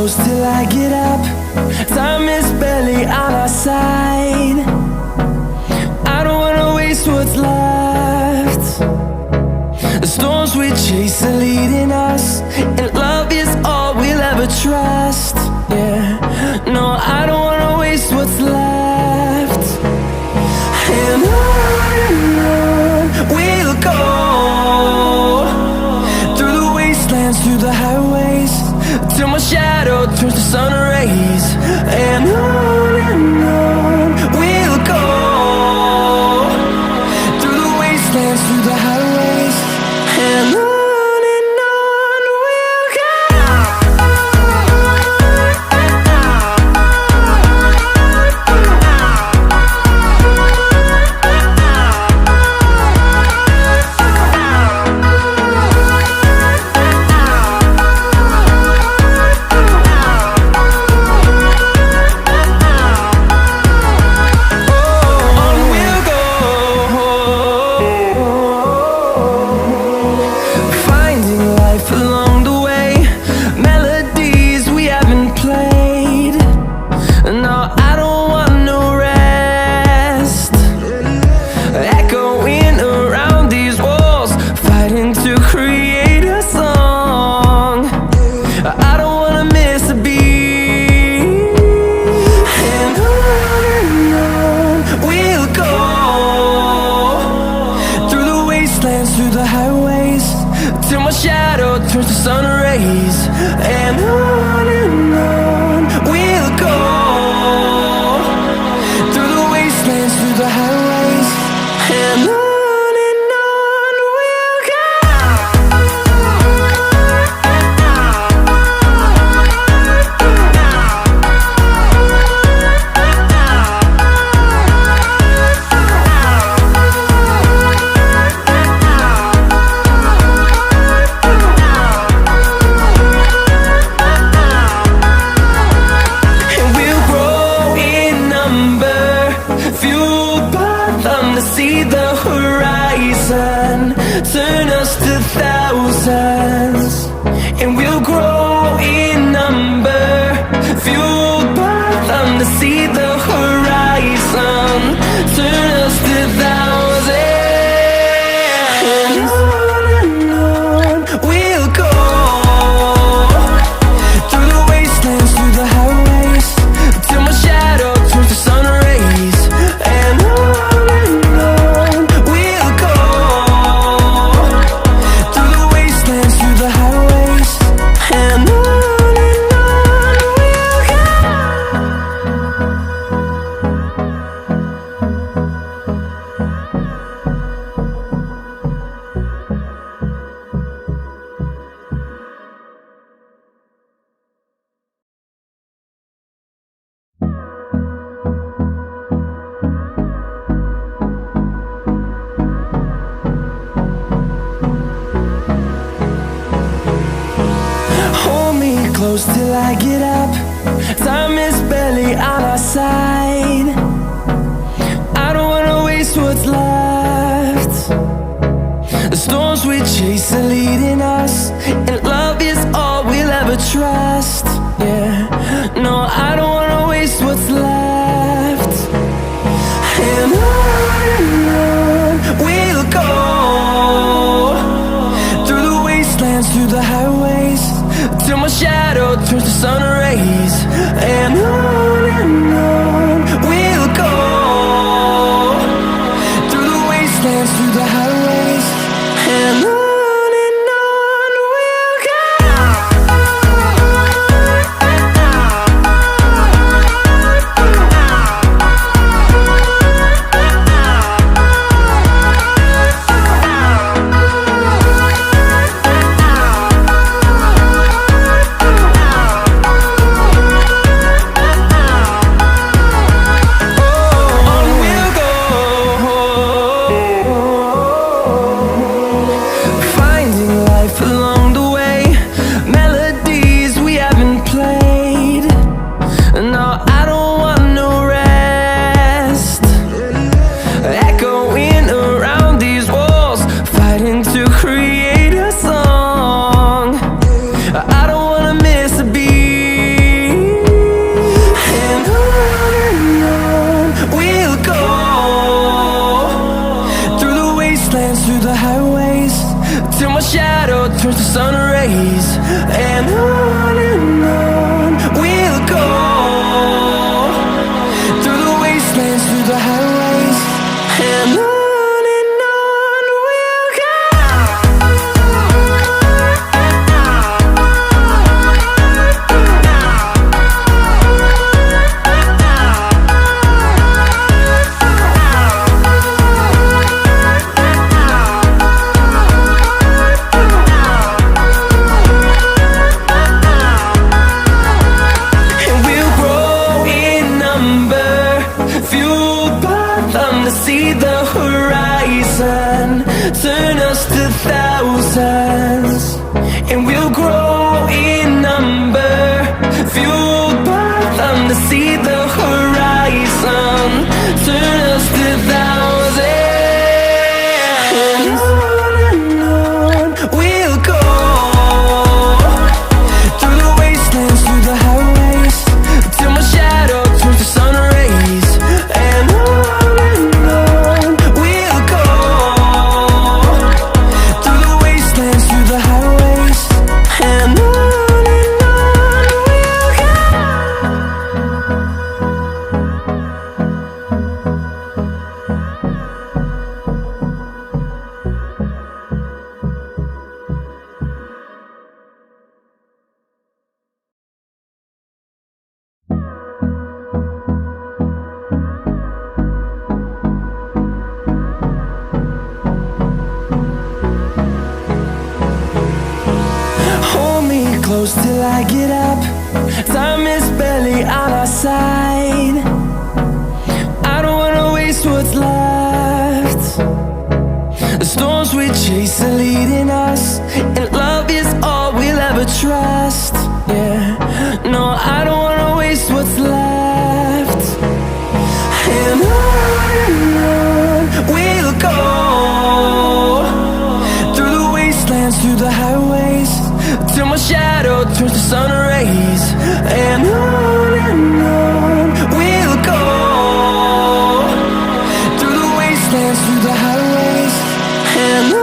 close till I get up. Time is barely on our side. I don't wanna waste what's left. The storms we chase are leading us, and love is all we'll ever trust. Yeah, no, I don't wanna waste what's left. And on we'll go, through the wastelands, through the highways, till my shadow turns to sun rays. And on we'll go, through the wastelands, through the highways, and on. Through the highways, till my shadow turns to sun rays. And on we'll go, through the wastelands, through the highways, and on. See the horizon turn us to thousands, and we'll grow in number, fueled by them. To see the horizon turn us to thousands, and on we'll go, through the wastelands, through the highways, till my shadow turns to sun rays. And on close till I get up. Time is barely on our side. I don't wanna waste what's left. The storms we chase are leading us, and love is all we'll ever trust. Yeah, no, I don't wanna waste what's left. And on we'll go, through the wastelands, through the highways, till my shadow turns to sun rays. And on we'll go, through the wastelands, through the highways, and on. We'll go. till my shadow turns to sun rays. And on we'll go, through the wastelands, through the highways, and on. See the horizon turn us to thousands, and we'll grow in number, fueled by them to see the horizon turn us to thousands. And on we'll go, through the wastelands, through the highways, till my shadow turns to sun rays. And close till I get up. Time is barely on our side. I don't wanna waste what's left. The storms we chase are leading us, and love is all we'll ever trust. Yeah, no, I don't wanna waste what's left. And on we'll go, through the wastelands, through the highways, till my shadow turns to sun rays. And on we'll go, through the wastelands, through the highways, and on.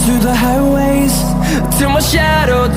Through the highways, till my shadow